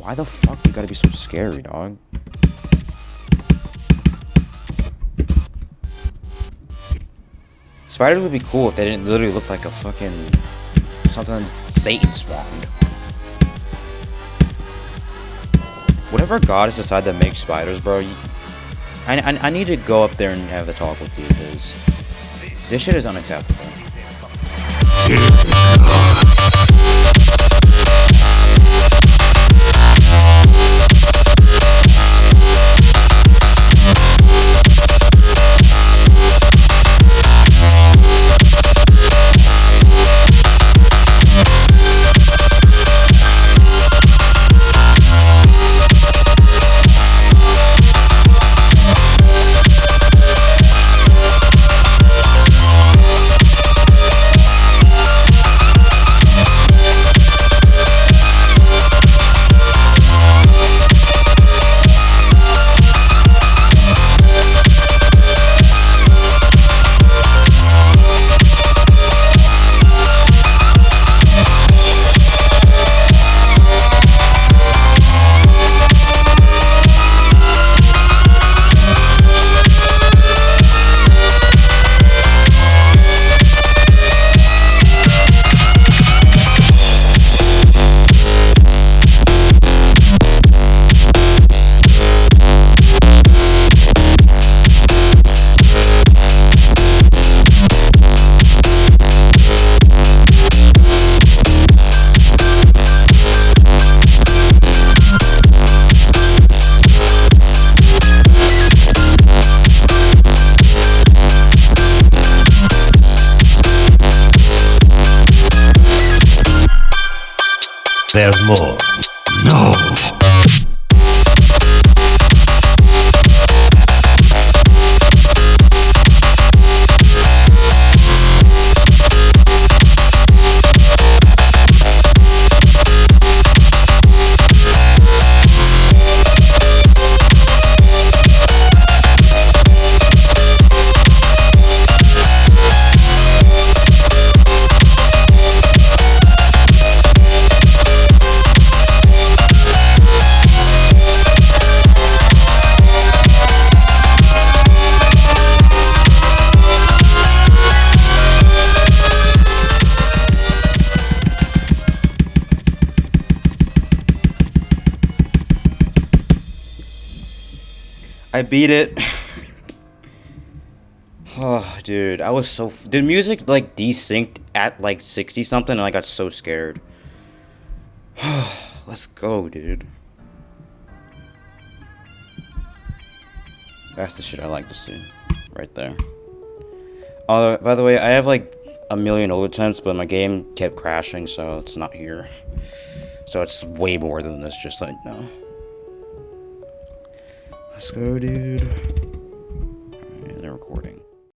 Why the fuck you gotta be so scary, dog? Spiders would be cool if they didn't literally look like a fucking... something Satan spawned. Whatever goddess decided to make spiders, bro, I need to go up there and have the talk with you, because this shit is unacceptable. There's more. No! I beat it. Oh, dude, I was so... Did music, like, desynced at, like, 60-something? And I got so scared. Let's go, dude. That's the shit I like to see. Right there. By the way, I have, like, a million older attempts, but my game kept crashing, so it's not here. So it's way more than this, just like, no. Let's go, dude. And they're recording.